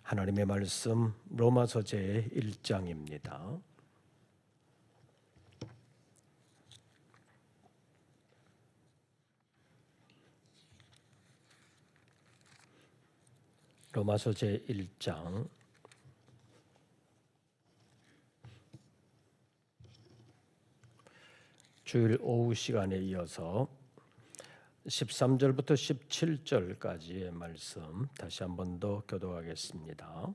하나님의 말씀 로마서 제1장입니다. 로마서 제1장 주일 오후 시간에 이어서 13절부터 17절까지의 말씀 다시 한 번 더 교독하겠습니다.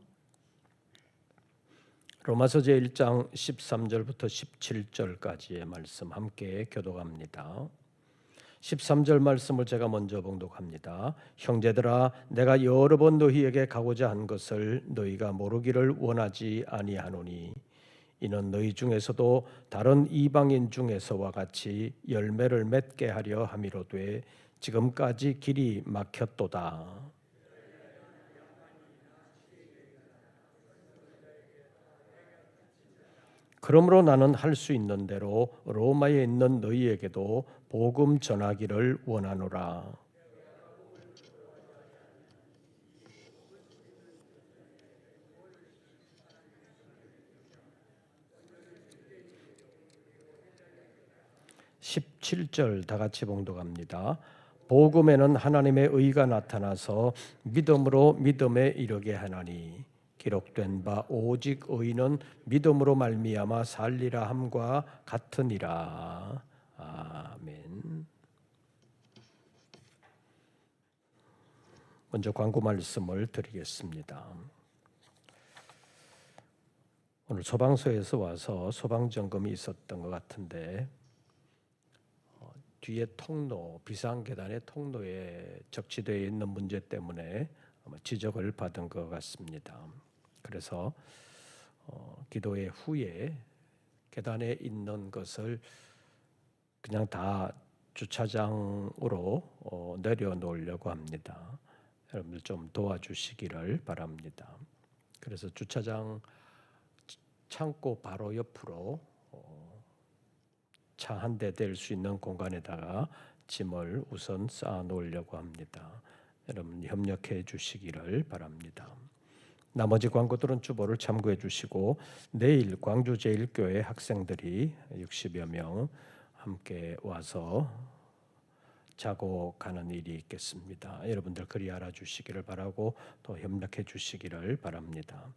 로마서 제1장 13절부터 17절까지의 말씀 함께 교독합니다. 13절 말씀을 제가 먼저 봉독합니다. 형제들아, 내가 여러 번 너희에게 가고자 한 것을 너희가 모르기를 원하지 아니하노니 이는 너희 중에서도 다른 이방인 중에서와 같이 열매를 맺게 하려 함이로되 지금까지 길이 막혔도다. 그러므로 나는 할 수 있는 대로 로마에 있는 너희에게도 복음 전하기를 원하노라. (17절) 다 같이 봉독합니다. 복음에는 하나님의 의가 나타나서 믿음으로 믿음에 이르게 하나니 기록된 바 오직 의인은 믿음으로 말미암아 살리라 함과 같으니라. 아멘. 먼저 광고 말씀을 드리겠습니다. 오늘 소방서에서 와서 소방점검이 있었던 것 같은데 뒤에 통로, 비상계단의 통로에 적치되어 있는 문제 때문에 아마 지적을 받은 것 같습니다. 그래서 기도회 후에 계단에 있는 것을 그냥 다 주차장으로 내려놓으려고 합니다. 여러분들 좀 도와주시기를 바랍니다. 그래서 주차장 창고 바로 옆으로 차 한 대 댈 수 있는 공간에다가 짐을 우선 쌓아 놓으려고 합니다. 여러분 협력해 주시기를 바랍니다. 나머지 광고들은 주보를 참고해 주시고 내일 광주 제1교회 학생들이 60여 명 함께 와서 자고 가는 일이 있겠습니다. 여러분들 그리 알아주시기를 바라고 또 협력해 주시기를 바랍니다.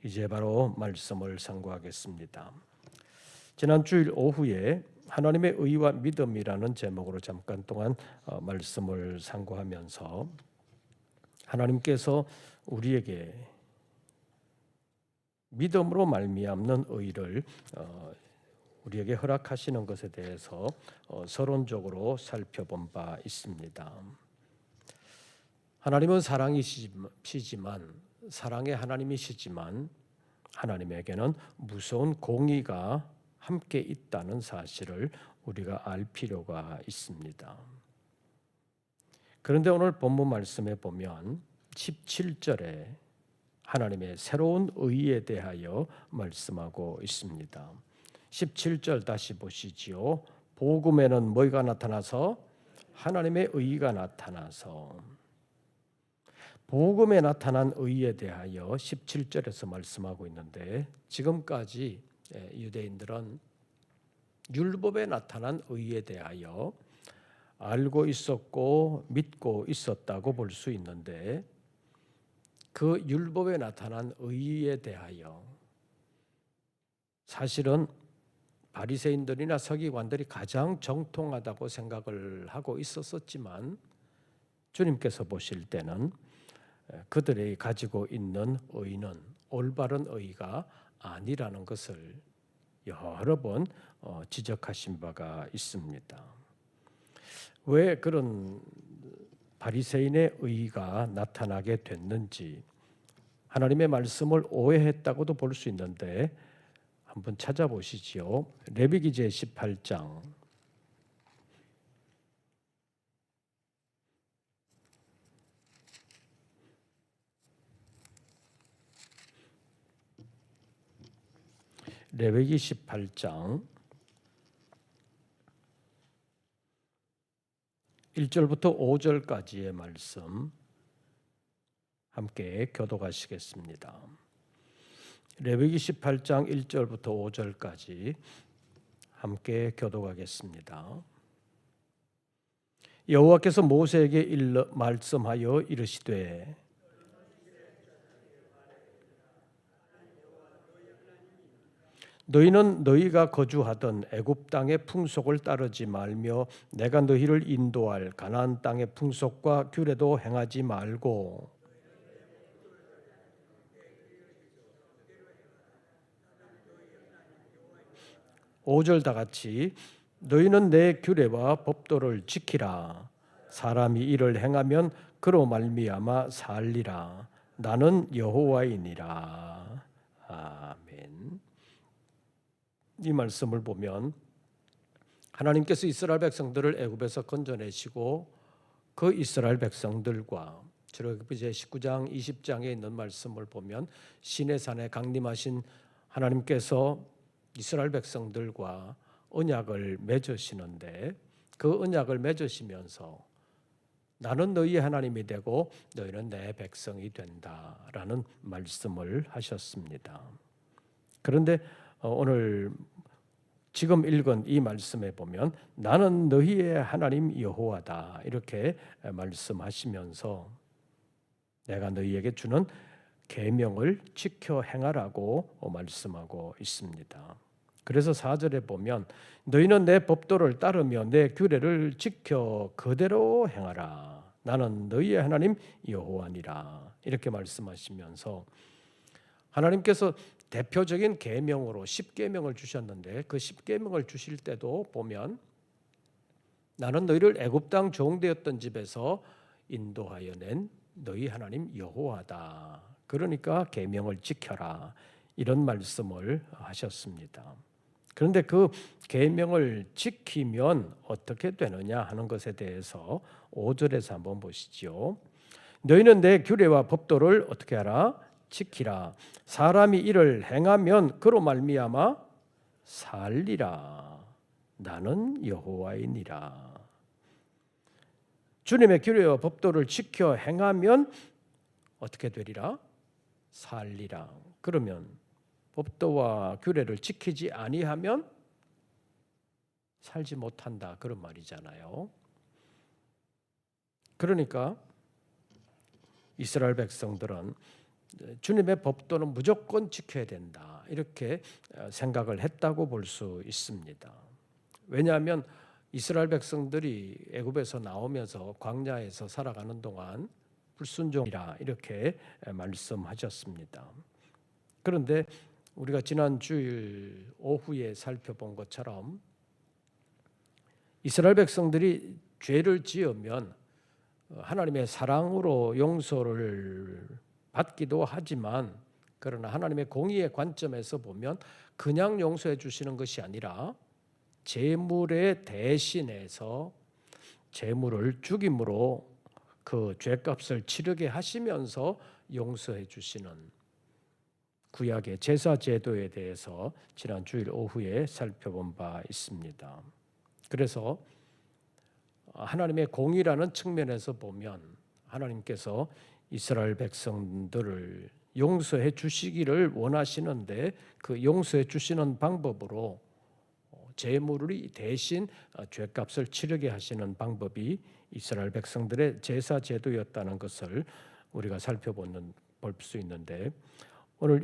이제 바로 말씀을 상고하겠습니다. 지난 주일 오후에 하나님의 의와 믿음이라는 제목으로 잠깐 동안 말씀을 상고하면서 하나님께서 우리에게 믿음으로 말미암는 의를 우리에게 허락하시는 것에 대해서 서론적으로 살펴본 바 있습니다. 하나님은 사랑이시지만 사랑의 하나님이시지만 하나님에게는 무서운 공의가 함께 있다는 사실을 우리가 알 필요가 있습니다. 그런데 오늘 본문 말씀에 보면 17절에 하나님의 새로운 의에 대하여 말씀하고 있습니다. 17절 다시 보시지요. 복음에는 뭐가 나타나서 하나님의 의가 나타나서 복음에 나타난 의에 대하여 17절에서 말씀하고 있는데 지금까지 유대인들은 율법에 나타난 의에 대하여 알고 있었고 믿고 있었다고 볼 수 있는데 그 율법에 나타난 의에 대하여 사실은 바리새인들이나 서기관들이 가장 정통하다고 생각을 하고 있었지만 주님께서 보실 때는 그들이 가지고 있는 의는 올바른 의가 아니라는 것을 여러 번 지적하신 바가 있습니다. 왜 그런 바리새인의 의가 나타나게 됐는지 하나님의 말씀을 오해했다고도 볼 수 있는데 한번 찾아보시지요. 레위기 제18장 레위기 18장 1절부터 5절까지의 말씀 함께 교독하시겠습니다. 레위기 18장 1절부터 5절까지 함께 교독하겠습니다. 여호와께서 모세에게 말씀하여 이르시되 너희는 너희가 거주하던 애굽 땅의 풍속을 따르지 말며 내가 너희를 인도할 가나안 땅의 풍속과 규례도 행하지 말고 5절 다 같이 너희는 내 규례와 법도를 지키라. 사람이 이를 행하면 그로 말미암아 살리라. 나는 여호와이니라. 아멘. 이 말씀을 보면 하나님께서 이스라엘 백성들을 애굽에서 건져내시고 그 이스라엘 백성들과 출애굽기 19장 20장에 있는 말씀을 보면 시내산에 강림하신 하나님께서 이스라엘 백성들과 언약을 맺으시는데 그 언약을 맺으시면서 나는 너희의 하나님이 되고 너희는 내 백성이 된다라는 말씀을 하셨습니다. 그런데 오늘 지금 읽은 이 말씀에 보면 나는 너희의 하나님 여호와다 이렇게 말씀하시면서 내가 너희에게 주는 계명을 지켜 행하라고 말씀하고 있습니다. 그래서 4절에 보면 너희는 내 법도를 따르며 내 규례를 지켜 그대로 행하라. 나는 너희의 하나님 여호와니라. 이렇게 말씀하시면서 하나님께서 대표적인 계명으로 10계명을 주셨는데 그 10계명을 주실 때도 보면 나는 너희를 애굽 땅 종되었던 집에서 인도하여 낸 너희 하나님 여호와다. 그러니까 계명을 지켜라. 이런 말씀을 하셨습니다. 그런데 그 계명을 지키면 어떻게 되느냐 하는 것에 대해서 5절에서 한번 보시죠. 너희는 내 규례와 법도를 어떻게 하라? 지키라. 사람이 이를 행하면 그로 말미암아 살리라. 나는 여호와이니라. 주님의 규례와 법도를 지켜 행하면 어떻게 되리라? 살리라. 그러면 법도와 규례를 지키지 아니하면 살지 못한다 그런 말이잖아요. 그러니까 이스라엘 백성들은 주님의 법도는 무조건 지켜야 된다 이렇게 생각을 했다고 볼 수 있습니다. 왜냐하면 이스라엘 백성들이 애굽에서 나오면서 광야에서 살아가는 동안 불순종이라 이렇게 말씀하셨습니다. 그런데 우리가 지난 주일 오후에 살펴본 것처럼 이스라엘 백성들이 죄를 지으면 하나님의 사랑으로 용서를 받기도 하지만 그러나 하나님의 공의의 관점에서 보면 그냥 용서해 주시는 것이 아니라 제물에 대신해서 제물을 죽임으로 그 죄값을 치르게 하시면서 용서해 주시는 구약의 제사 제도에 대해서 지난 주일 오후에 살펴본 바 있습니다. 그래서 하나님의 공의라는 측면에서 보면 하나님께서 이스라엘 백성들을 용서해 주시기를 원하시는데 그 용서해 주시는 방법으로 제물이 대신 죄값을 치르게 하시는 방법이 이스라엘 백성들의 제사 제도였다는 것을 우리가 볼 수 있는데 오늘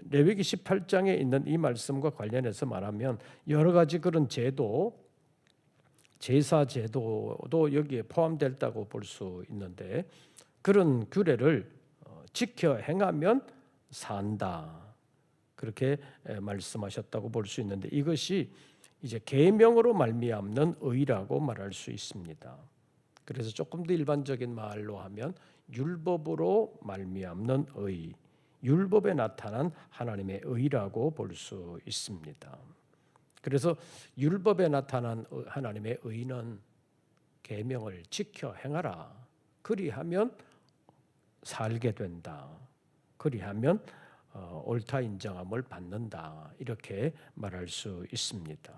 레위기 18장에 있는 이 말씀과 관련해서 말하면 여러 가지 그런 제도, 제사 제도도 여기에 포함됐다고 볼 수 있는데 그런 규례를 지켜 행하면 산다. 그렇게 말씀하셨다고 볼 수 있는데 이것이 이제 계명으로 말미암는 의라고 말할 수 있습니다. 그래서 조금 더 일반적인 말로 하면 율법으로 말미암는 의, 율법에 나타난 하나님의 의라고 볼 수 있습니다. 그래서 율법에 나타난 하나님의 의는 계명을 지켜 행하라. 그리하면 살게 된다. 그리하면 옳다 인정함을 받는다. 이렇게 말할 수 있습니다.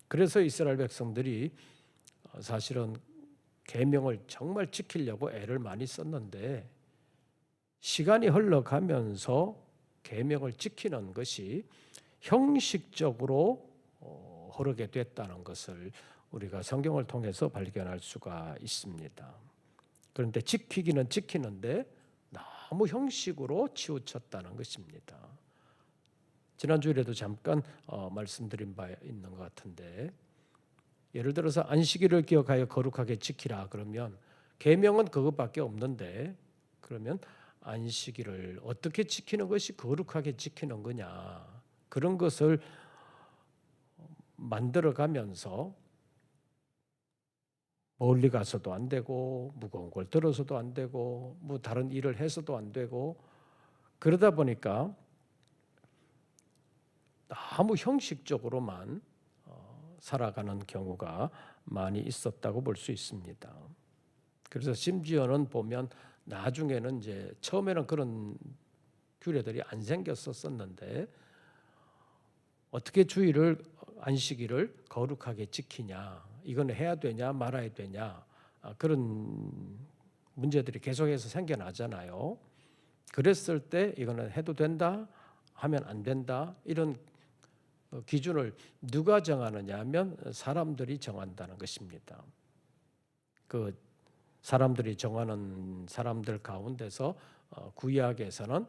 그래서 이스라엘 백성들이 사실은 계명을 정말 지키려고 애를 많이 썼는데 시간이 흘러가면서 계명을 지키는 것이 형식적으로 흐르게 됐다는 것을 우리가 성경을 통해서 발견할 수가 있습니다. 그런데 지키기는 지키는데 너무 형식으로 치우쳤다는 것입니다. 지난주에도 잠깐 말씀드린 바 있는 것 같은데, 예를 들어서 안식일을 기억하여 거룩하게 지키라 그러면 계명은 그것밖에 없는데, 그러면 안식일을 어떻게 지키는 것이 거룩하게 지키는 거냐, 그런 것을 만들어가면서 멀리 가서도 안 되고 무거운 걸 들어서도 안 되고 뭐 다른 일을 해서도 안 되고, 그러다 보니까 너무 형식적으로만 살아가는 경우가 많이 있었다고 볼 수 있습니다. 그래서 심지어는 보면 나중에는 이제 처음에는 그런 규례들이 안 생겼었는데 어떻게 주일을 안식일을 거룩하게 지키냐, 이건 해야 되냐 말아야 되냐, 그런 문제들이 계속해서 생겨나잖아요. 그랬을 때 이거는 해도 된다 하면 안 된다, 이런 기준을 누가 정하느냐 하면 사람들이 정한다는 것입니다. 그 사람들이 정하는 사람들 가운데서 구약에서는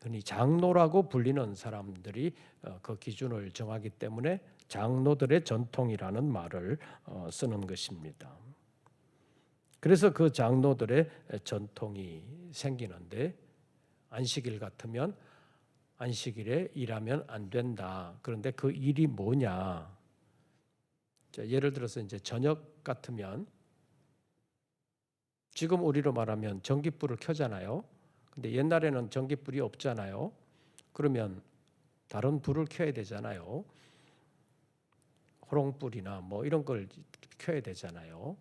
흔히 장로라고 불리는 사람들이 그 기준을 정하기 때문에 장로들의 전통이라는 말을 쓰는 것입니다. 그래서 그 장로들의 전통이 생기는데, 안식일 같으면 안식일에 일하면 안 된다. 그런데 그 일이 뭐냐? 자, 예를 들어서 이제 저녁 같으면 지금 우리로 말하면 전깃불을 켜잖아요. 근데 옛날에는 전깃불이 없잖아요. 그러면 다른 불을 켜야 되잖아요. 호롱불이나 뭐 이런 걸 켜야 되잖아요.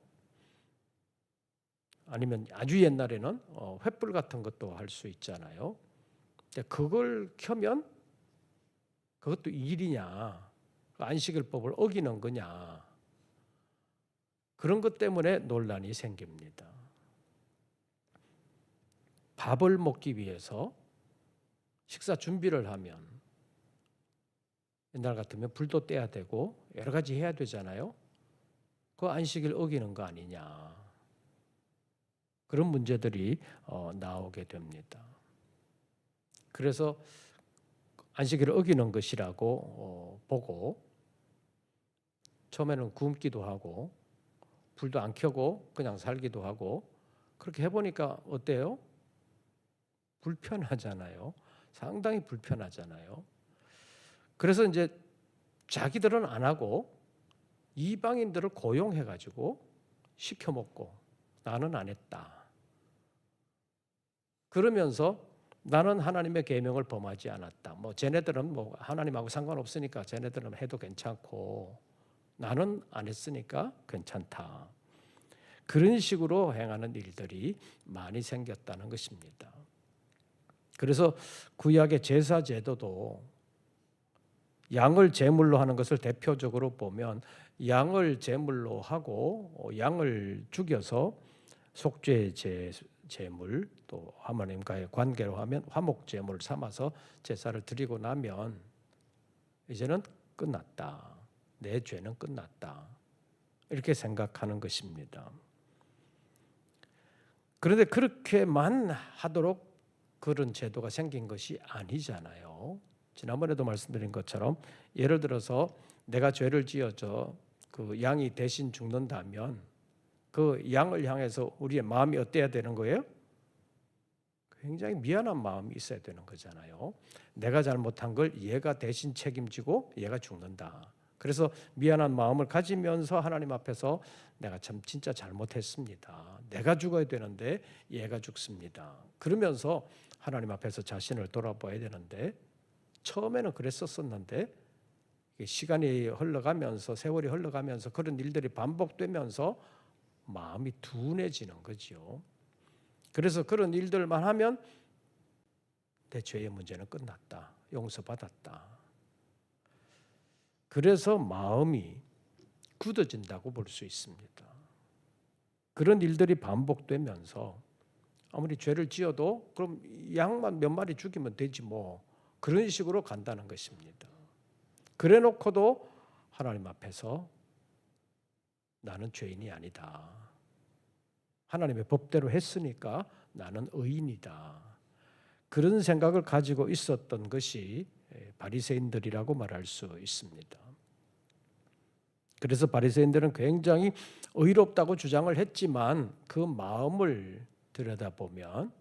아니면 아주 옛날에는 횃불 같은 것도 할 수 있잖아요. 근데 그걸 켜면 그것도 일이냐, 안식일법을 어기는 거냐, 그런 것 때문에 논란이 생깁니다. 밥을 먹기 위해서 식사 준비를 하면 옛날 같으면 불도 떼야 되고 여러 가지 해야 되잖아요. 그 안식일 어기는 거 아니냐, 그런 문제들이 나오게 됩니다. 그래서 안식일을 어기는 것이라고 보고 처음에는 굶기도 하고 불도 안 켜고 그냥 살기도 하고, 그렇게 해보니까 어때요? 불편하잖아요. 상당히 불편하잖아요. 그래서 이제 자기들은 안 하고 이방인들을 고용해가지고 시켜 먹고 나는 안 했다. 그러면서 나는 하나님의 계명을 범하지 않았다. 뭐 쟤네들은 뭐 하나님하고 상관없으니까 쟤네들은 해도 괜찮고 나는 안 했으니까 괜찮다. 그런 식으로 행하는 일들이 많이 생겼다는 것입니다. 그래서 구약의 제사 제도도 양을 제물로 하는 것을 대표적으로 보면 양을 제물로 하고 양을 죽여서 속죄 제물, 또 하나님과의 관계로 하면 화목 제물을 삼아서 제사를 드리고 나면 이제는 끝났다. 내 죄는 끝났다. 이렇게 생각하는 것입니다. 그런데 그렇게만 하도록 그런 제도가 생긴 것이 아니잖아요. 지난번에도 말씀드린 것처럼 예를 들어서 내가 죄를 지어서 그 양이 대신 죽는다면 그 양을 향해서 우리의 마음이 어때야 되는 거예요? 굉장히 미안한 마음이 있어야 되는 거잖아요. 내가 잘못한 걸 얘가 대신 책임지고 얘가 죽는다. 그래서 미안한 마음을 가지면서 하나님 앞에서 내가 참 진짜 잘못했습니다. 내가 죽어야 되는데 얘가 죽습니다. 그러면서 하나님 앞에서 자신을 돌아봐야 되는데, 처음에는 그랬었는데 시간이 흘러가면서 세월이 흘러가면서 그런 일들이 반복되면서 마음이 둔해지는 거죠. 그래서 그런 일들만 하면 내 죄의 문제는 끝났다. 용서받았다. 그래서 마음이 굳어진다고 볼 수 있습니다. 그런 일들이 반복되면서 아무리 죄를 지어도 그럼 양만 몇 마리 죽이면 되지 뭐, 그런 식으로 간다는 것입니다. 그래 놓고도 하나님 앞에서 나는 죄인이 아니다, 하나님의 법대로 했으니까 나는 의인이다, 그런 생각을 가지고 있었던 것이 바리새인들이라고 말할 수 있습니다. 그래서 바리새인들은 굉장히 의롭다고 주장을 했지만 그 마음을 들여다보면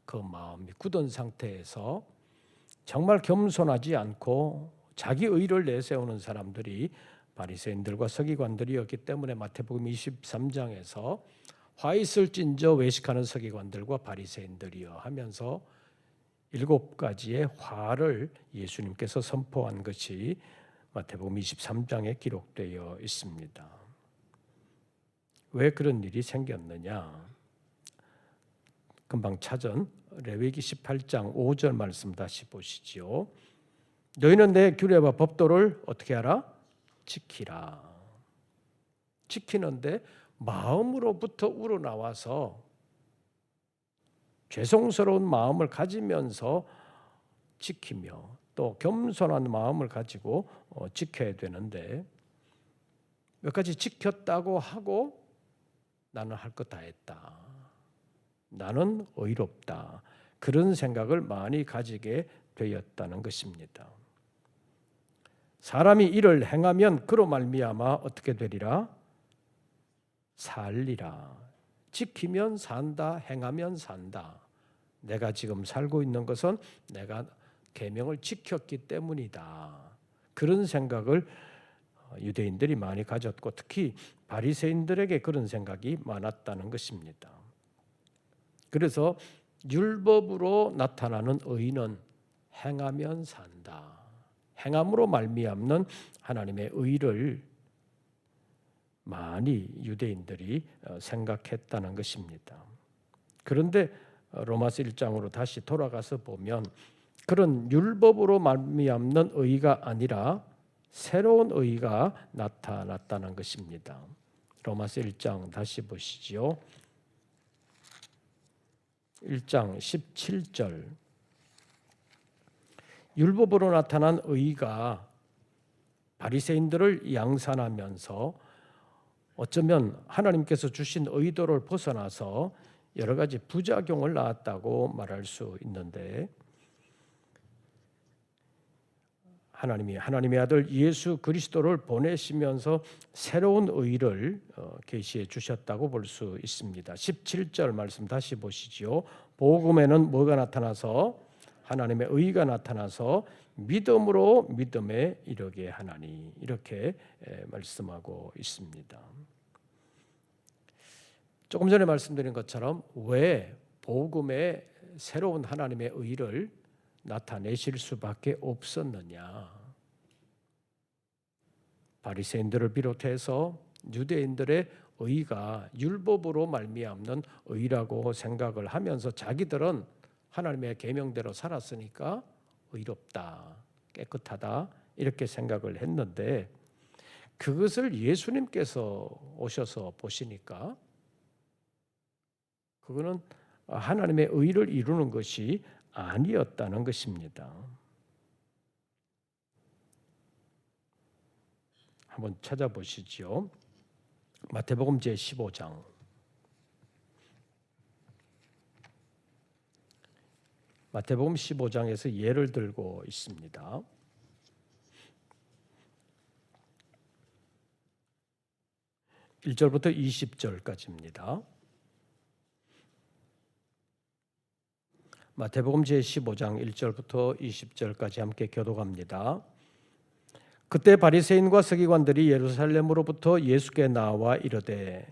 그 마음이 굳은 상태에서 정말 겸손하지 않고 자기 의를 내세우는 사람들이 바리새인들과 서기관들이었기 때문에 마태복음 23장에서 화 있을진저 외식하는 서기관들과 바리새인들이여 하면서 7가지의 화를 예수님께서 선포한 것이 마태복음 23장에 기록되어 있습니다. 왜 그런 일이 생겼느냐? 금방 찾은 레위기 18장 5절 말씀 다시 보시지요. 너희는 내 규례와 법도를 어떻게 하라? 지키라. 지키는데 마음으로부터 우러나와서 죄송스러운 마음을 가지면서 지키며 또 겸손한 마음을 가지고 지켜야 되는데, 몇 가지 지켰다고 하고 나는 할 것 다 했다, 나는 의롭다, 그런 생각을 많이 가지게 되었다는 것입니다. 사람이 이를 행하면 그로 말미암아 어떻게 되리라? 살리라. 지키면 산다, 행하면 산다. 내가 지금 살고 있는 것은 내가 계명을 지켰기 때문이다, 그런 생각을 유대인들이 많이 가졌고 특히 바리새인들에게 그런 생각이 많았다는 것입니다. 그래서 율법으로 나타나는 의는 행하면 산다, 행함으로 말미암는 하나님의 의를 많이 유대인들이 생각했다는 것입니다. 그런데 로마서 1장으로 다시 돌아가서 보면 그런 율법으로 말미암는 의가 아니라 새로운 의가 나타났다는 것입니다. 로마서 1장 다시 보시지요. 1장 17절. 율법으로 나타난 의가 바리새인들을 양산하면서 어쩌면 하나님께서 주신 의도를 벗어나서 여러 가지 부작용을 낳았다고 말할 수 있는데, 하나님이 하나님의 아들 예수 그리스도를 보내시면서 새로운 의를 계시해 주셨다고 볼 수 있습니다. 17절 말씀 다시 보시지요. 복음에는 뭐가 나타나서? 하나님의 의가 나타나서 믿음으로 믿음에 이르게 하나니, 이렇게 말씀하고 있습니다. 조금 전에 말씀드린 것처럼 왜 복음에 새로운 하나님의 의를 나타내실 수밖에 없었느냐? 바리새인들을 비롯해서 유대인들의 의가 율법으로 말미암는 의라고 생각을 하면서 자기들은 하나님의 계명대로 살았으니까 의롭다, 깨끗하다, 이렇게 생각을 했는데, 그것을 예수님께서 오셔서 보시니까 그거는 하나님의 의를 이루는 것이 아니었다는 것입니다. 한번 찾아보시죠. 마태복음 제15장. 마태복음 15장에서 예를 들고 있습니다. (1절부터) (20절까지입니다) 마태복음 제15장 1절부터 20절까지 함께 교독합니다. 그때 바리새인과 서기관들이 예루살렘으로부터 예수께 나와 이르되,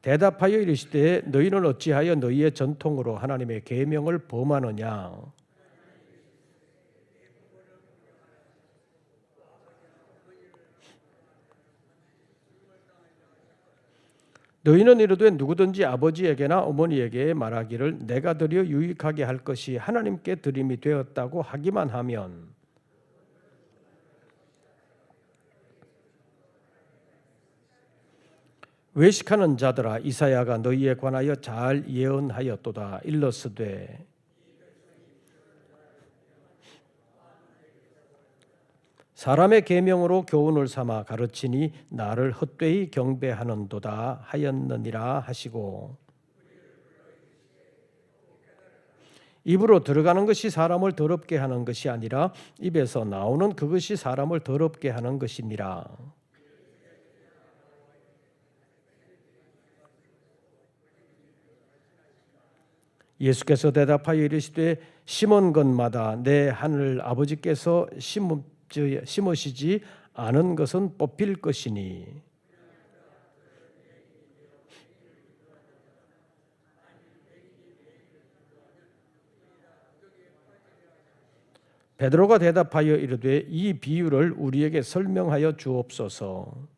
대답하여 이르시되 너희는 어찌하여 너희의 전통으로 하나님의 계명을 범하느냐? 너희는 이르되 누구든지 아버지에게나 어머니에게 말하기를 내가 드려 유익하게 할 것이 하나님께 드림이 되었다고 하기만 하면 외식하는 자들아, 이사야가 너희에 관하여 잘 예언하였도다. 일러스되 사람의 계명으로 교훈을 삼아 가르치니 나를 헛되이 경배하는도다 하였느니라 하시고, 입으로 들어가는 것이 사람을 더럽게 하는 것이 아니라 입에서 나오는 그것이 사람을 더럽게 하는 것이니라. 예수께서 대답하여 이르시되 심은 것마다 내 하늘 아버지께서 심으시지 않은 것은 뽑힐 것이니, 베드로가 대답하여 이르되 이 비유를 우리에게 설명하여 주옵소서.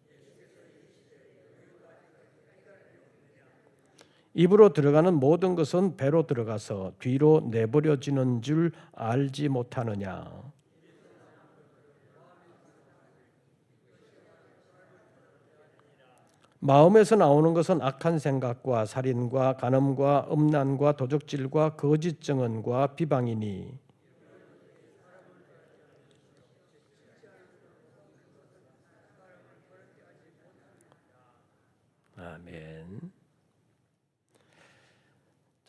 입으로 들어가는 모든 것은 배로 들어가서 뒤로 내버려지는 줄 알지 못하느냐. 마음에서 나오는 것은 악한 생각과 살인과 간음과 음란과 도적질과 거짓 증언과 비방이니, 아멘.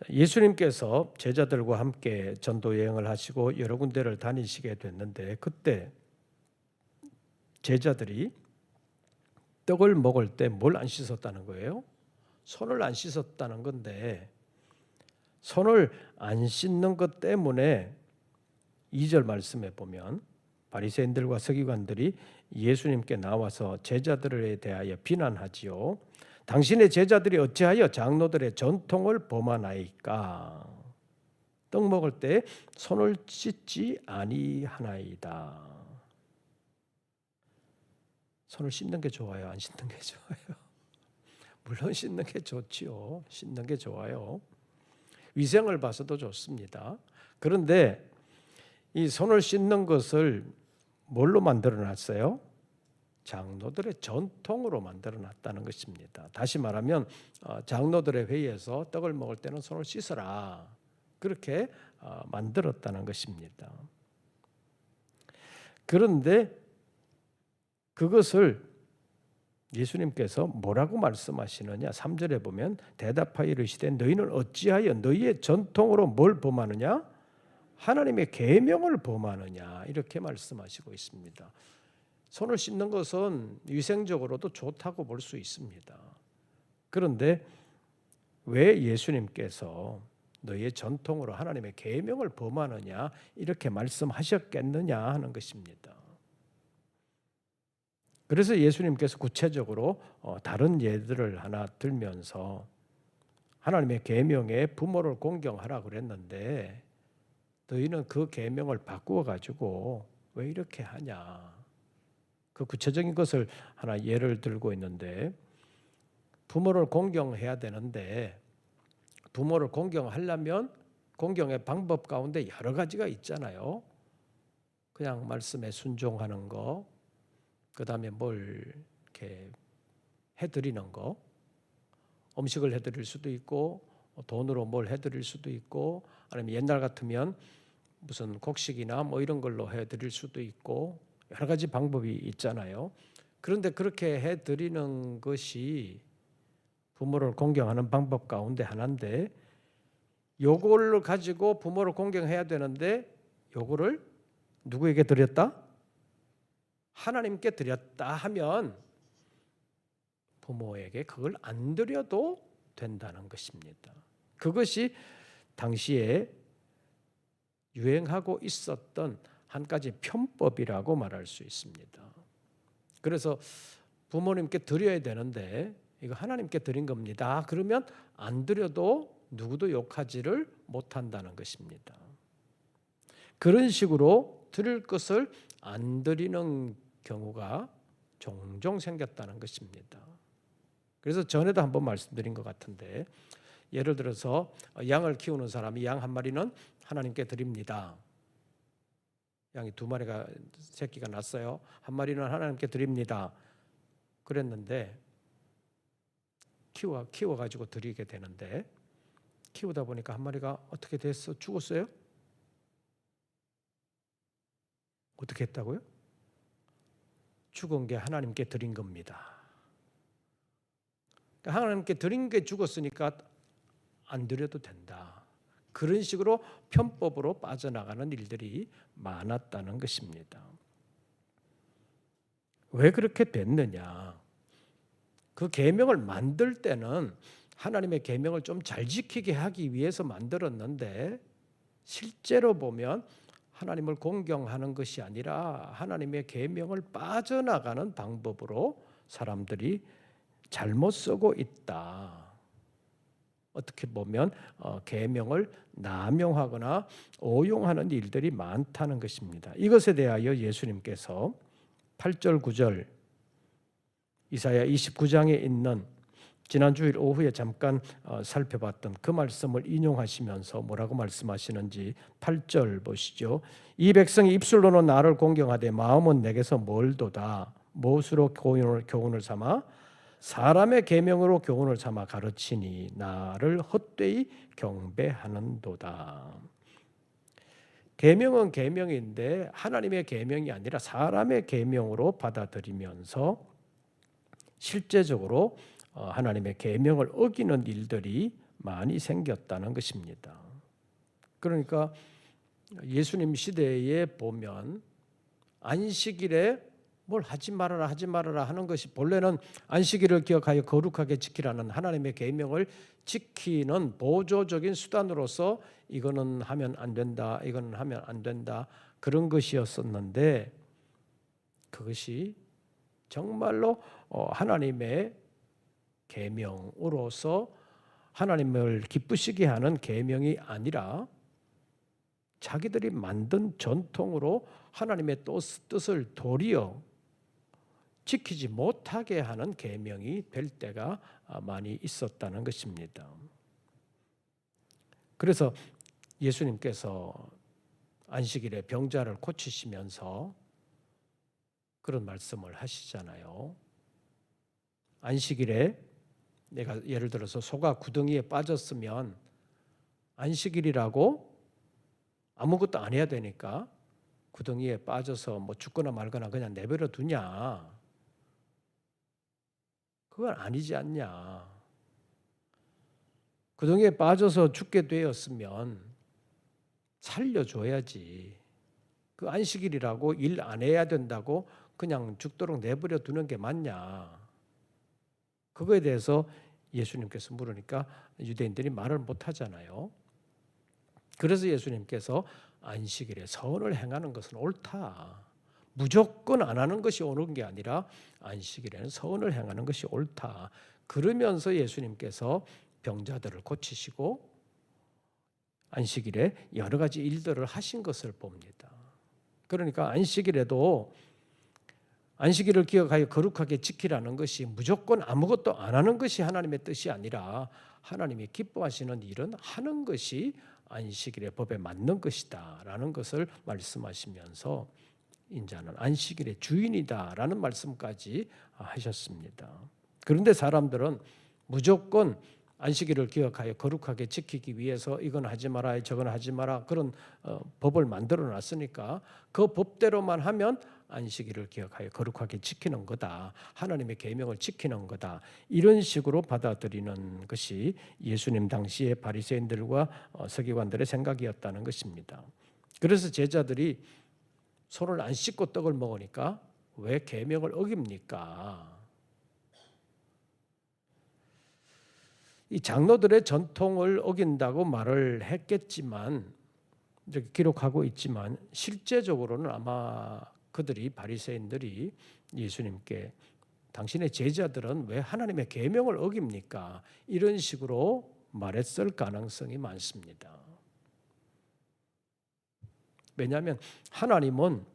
예수님께서 제자들과 함께 전도 여행을 하시고 여러 군데를 다니시게 됐는데, 그때 제자들이 떡을 먹을 때 뭘 안 씻었다는 거예요? 손을 안 씻었다는 건데, 손을 안 씻는 것 때문에 2절 말씀에 보면 바리새인들과 서기관들이 예수님께 나와서 제자들에 대하여 비난하지요. 당신의 제자들이 어찌하여 장로들의 전통을 범하나이까? 떡 먹을 때 손을 씻지 아니하나이다. 손을 씻는 게 좋아요? 안 씻는 게 좋아요? 물론 씻는 게 좋지요. 씻는 게 좋아요. 위생을 봐서도 좋습니다. 그런데 이 손을 씻는 것을 뭘로 만들어 놨어요? 장로들의 전통으로 만들어 놨다는 것입니다. 다시 말하면 장로들의 회의에서 떡을 먹을 때는 손을 씻어라, 그렇게 만들었다는 것입니다. 그런데 그것을 예수님께서 뭐라고 말씀하시느냐? 3절에 보면 대답하여 이르시되 너희는 어찌하여 너희의 전통으로 뭘 범하느냐? 하나님의 계명을 범하느냐? 이렇게 말씀하시고 있습니다. 손을 씻는 것은 위생적으로도 좋다고 볼 수 있습니다. 그런데 왜 예수님께서 너희의 전통으로 하나님의 계명을 범하느냐 이렇게 말씀하셨겠느냐 하는 것입니다. 그래서 예수님께서 구체적으로 다른 예들을 하나 들면서 하나님의 계명에 부모를 공경하라 그랬는데 너희는 그 계명을 바꾸어 가지고 왜 이렇게 하냐. 그 구체적인 것을 하나 예를 들고 있는데, 부모를 공경해야 되는데 부모를 공경하려면 공경의 방법 가운데 여러 가지가 있잖아요. 그냥 말씀에 순종하는 거, 그 다음에 뭘 이렇게 해드리는 거, 음식을 해드릴 수도 있고 돈으로 뭘 해드릴 수도 있고, 아니면 옛날 같으면 무슨 곡식이나 뭐 이런 걸로 해드릴 수도 있고 여러 가지 방법이 있잖아요. 그런데 그렇게 해드리는 것이 부모를 공경하는 방법 가운데 하나인데, 요거를 가지고 부모를 공경해야 되는데 요거를 누구에게 드렸다? 하나님께 드렸다 하면 부모에게 그걸 안 드려도 된다는 것입니다. 그것이 당시에 유행하고 있었던 한 가지 편법이라고 말할 수 있습니다. 그래서 부모님께 드려야 되는데 이거 하나님께 드린 겁니다. 그러면 안 드려도 누구도 욕하지를 못한다는 것입니다. 그런 식으로 드릴 것을 안 드리는 경우가 종종 생겼다는 것입니다. 그래서 전에도 한번 말씀드린 것 같은데, 예를 들어서 양을 키우는 사람이 양 한 마리는 하나님께 드립니다. 양이 2마리가 새끼가 났어요. 한 마리는 하나님께 드립니다. 그랬는데 키워가지고 드리게 되는데 키우다 보니까 한 마리가 어떻게 됐어? 죽었어요? 어떻게 했다고요? 죽은 게 하나님께 드린 겁니다. 하나님께 드린 게 죽었으니까 안 드려도 된다. 그런 식으로 편법으로 빠져나가는 일들이 많았다는 것입니다. 왜 그렇게 됐느냐? 그 계명을 만들 때는 하나님의 계명을 좀 잘 지키게 하기 위해서 만들었는데 실제로 보면 하나님을 공경하는 것이 아니라 하나님의 계명을 빠져나가는 방법으로 사람들이 잘못 쓰고 있다. 어떻게 보면 계명을 남용하거나 오용하는 일들이 많다는 것입니다. 이것에 대하여 예수님께서 8절 9절 이사야 29장에 있는 지난 주일 오후에 잠깐 살펴봤던 그 말씀을 인용하시면서 뭐라고 말씀하시는지 8절 보시죠. 이 백성이 입술로는 나를 공경하되 마음은 내게서 멀도다. 무엇으로 교훈을 삼아? 사람의 계명으로 교훈을 삼아 가르치니 나를 헛되이 경배하는도다. 계명은 계명인데 하나님의 계명이 아니라 사람의 계명으로 받아들이면서 실제적으로 하나님의 계명을 어기는 일들이 많이 생겼다는 것입니다. 그러니까 예수님 시대에 보면 안식일에 뭘 하지 말아라 하는 것이 본래는 안식일을 기억하여 거룩하게 지키라는 하나님의 계명을 지키는 보조적인 수단으로서 이거는 하면 안 된다, 이거는 하면 안 된다 그런 것이었었는데 그것이 정말로 하나님의 계명으로서 하나님을 기쁘시게 하는 계명이 아니라 자기들이 만든 전통으로 하나님의 뜻을 도리어 지키지 못하게 하는 계명이 될 때가 많이 있었다는 것입니다. 그래서 예수님께서 안식일에 병자를 고치시면서 그런 말씀을 하시잖아요. 안식일에 내가 예를 들어서 소가 구덩이에 빠졌으면 안식일이라고 아무것도 안 해야 되니까 구덩이에 빠져서 뭐 죽거나 말거나 그냥 내버려 두냐? 그건 아니지 않냐? 구덩이에 빠져서 죽게 되었으면 살려줘야지. 그 안식일이라고 일 안 해야 된다고 그냥 죽도록 내버려 두는 게 맞냐? 그거에 대해서 예수님께서 물으니까 유대인들이 말을 못 하잖아요. 그래서 예수님께서 안식일에 선을 행하는 것은 옳다. 무조건 안 하는 것이 옳은 게 아니라 안식일에는 선을 행하는 것이 옳다. 그러면서 예수님께서 병자들을 고치시고 안식일에 여러 가지 일들을 하신 것을 봅니다. 그러니까 안식일에도 안식일을 기억하여 거룩하게 지키라는 것이 무조건 아무것도 안 하는 것이 하나님의 뜻이 아니라 하나님이 기뻐하시는 일은 하는 것이 안식일의 법에 맞는 것이다 라는 것을 말씀하시면서 인자는 안식일의 주인이다 라는 말씀까지 하셨습니다. 그런데 사람들은 무조건 안식일을 기억하여 거룩하게 지키기 위해서 이건 하지 마라 저건 하지 마라 그런 법을 만들어 놨으니까 그 법대로만 하면 안식일을 기억하여 거룩하게 지키는 거다. 하나님의 계명을 지키는 거다. 이런 식으로 받아들이는 것이 예수님 당시의 바리새인들과 서기관들의 생각이었다는 것입니다. 그래서 제자들이 손을 안 씻고 떡을 먹으니까 왜 계명을 어깁니까? 이 장로들의 전통을 어긴다고 말을 했겠지만 이렇게 기록하고 있지만 실제적으로는 아마 그들이 바리새인들이 예수님께 당신의 제자들은 왜 하나님의 계명을 어깁니까? 이런 식으로 말했을 가능성이 많습니다. 왜냐하면 하나님은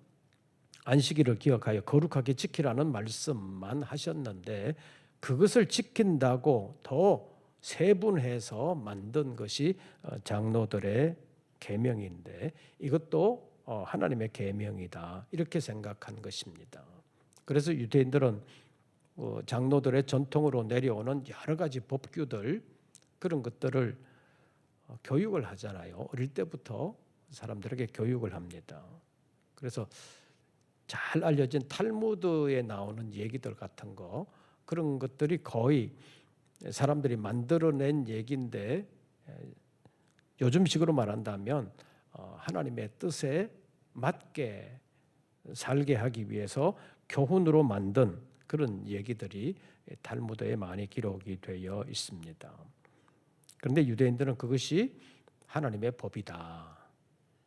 안식일을 기억하여 거룩하게 지키라는 말씀만 하셨는데 그것을 지킨다고 더 세분해서 만든 것이 장로들의 계명인데 이것도 하나님의 계명이다 이렇게 생각한 것입니다. 그래서 유대인들은 장로들의 전통으로 내려오는 여러 가지 법규들 그런 것들을 교육을 하잖아요. 어릴 때부터 사람들에게 교육을 합니다. 그래서 잘 알려진 탈무드에 나오는 얘기들 같은 거 그런 것들이 거의 사람들이 만들어낸 얘기인데 요즘식으로 말한다면 하나님의 뜻에 맞게 살게 하기 위해서 교훈으로 만든 그런 얘기들이 탈무드에 많이 기록이 되어 있습니다. 그런데 유대인들은 그것이 하나님의 법이다,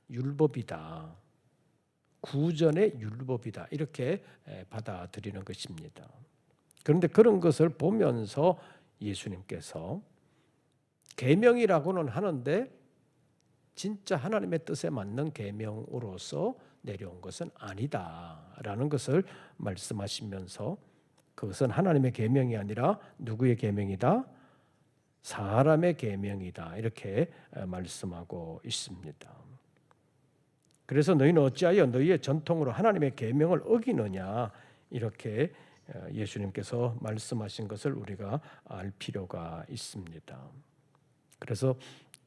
율법이다, 구전의 율법이다 이렇게 받아들이는 것입니다. 그런데 그런 것을 보면서 예수님께서 계명이라고는 하는데 진짜 하나님의 뜻에 맞는 계명으로서 내려온 것은 아니다라는 것을 말씀하시면서 그것은 하나님의 계명이 아니라 누구의 계명이다? 사람의 계명이다 이렇게 말씀하고 있습니다. 그래서 너희는 어찌하여 너희의 전통으로 하나님의 계명을 어기느냐 이렇게 예수님께서 말씀하신 것을 우리가 알 필요가 있습니다. 그래서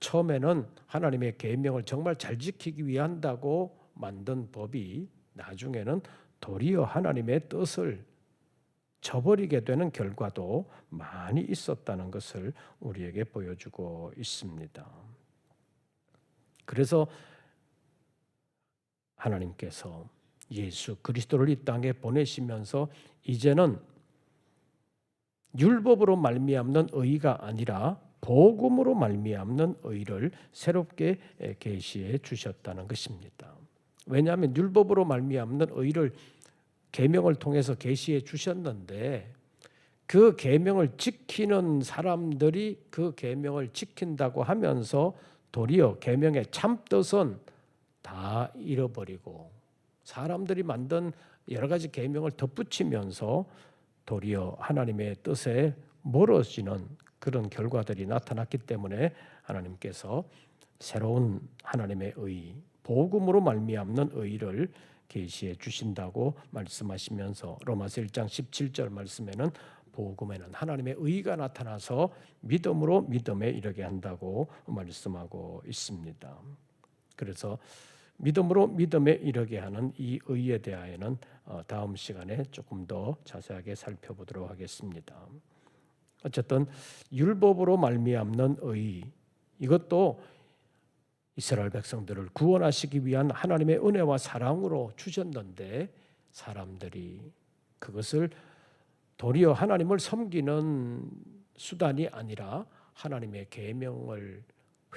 처음에는 하나님의 계명을 정말 잘 지키기 위한다고 만든 법이 나중에는 도리어 하나님의 뜻을 저버리게 되는 결과도 많이 있었다는 것을 우리에게 보여주고 있습니다. 그래서 하나님께서 예수 그리스도를 이 땅에 보내시면서 이제는 율법으로 말미암는 의가 아니라 복음으로 말미암는 의를 새롭게 계시해 주셨다는 것입니다. 왜냐하면 율법으로 말미암는 의를 계명을 통해서 계시해 주셨는데 그 계명을 지키는 사람들이 그 계명을 지킨다고 하면서 도리어 계명의 참뜻은 다 잃어버리고 사람들이 만든 여러 가지 계명을 덧붙이면서 도리어 하나님의 뜻에 멀어지는 그런 결과들이 나타났기 때문에 하나님께서 새로운 하나님의 의, 복음으로 말미암는 의를 계시해 주신다고 말씀하시면서 로마서 1장 17절 말씀에는 복음에는 하나님의 의가 나타나서 믿음으로 믿음에 이르게 한다고 말씀하고 있습니다. 그래서 믿음으로 믿음에 이르게 하는 이 의에 대하여는 다음 시간에 조금 더 자세하게 살펴보도록 하겠습니다. 어쨌든 율법으로 말미암는 의 이것도 이스라엘 백성들을 구원하시기 위한 하나님의 은혜와 사랑으로 주셨는데 사람들이 그것을 도리어 하나님을 섬기는 수단이 아니라 하나님의 계명을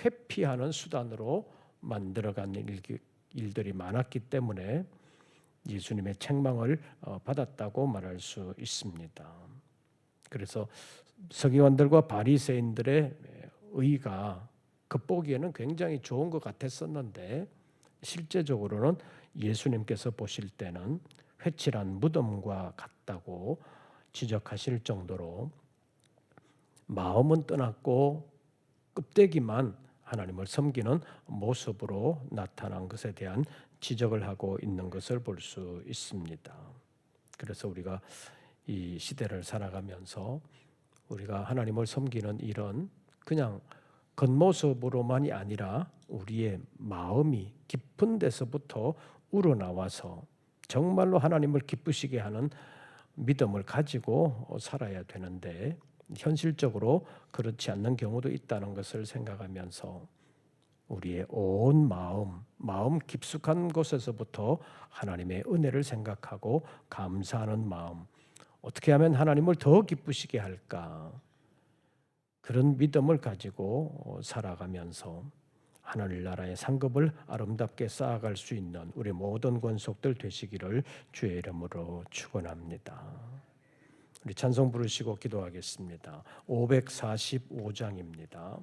회피하는 수단으로 만들어가는 일들이 많았기 때문에 예수님의 책망을 받았다고 말할 수 있습니다. 그래서 서기관들과 바리새인들의 의가 겉보기에는 굉장히 좋은 것 같았었는데 실제적으로는 예수님께서 보실 때는 회칠한 무덤과 같다고 지적하실 정도로 마음은 떠났고 껍데기만 하나님을 섬기는 모습으로 나타난 것에 대한 지적을 하고 있는 것을 볼 수 있습니다. 그래서 우리가 이 시대를 살아가면서 우리가 하나님을 섬기는 일은 그냥 겉모습으로만이 아니라 우리의 마음이 깊은 데서부터 우러나와서 정말로 하나님을 기쁘시게 하는 믿음을 가지고 살아야 되는데 현실적으로 그렇지 않는 경우도 있다는 것을 생각하면서 우리의 온 마음 깊숙한 곳에서부터 하나님의 은혜를 생각하고 감사하는 마음, 어떻게 하면 하나님을 더 기쁘시게 할까? 그런 믿음을 가지고 살아가면서 하늘 나라의 상급을 아름답게 쌓아갈 수 있는 우리 모든 권속들 되시기를 주의 이름으로 축원합니다. 우리 찬송 부르시고 기도하겠습니다. 545장입니다.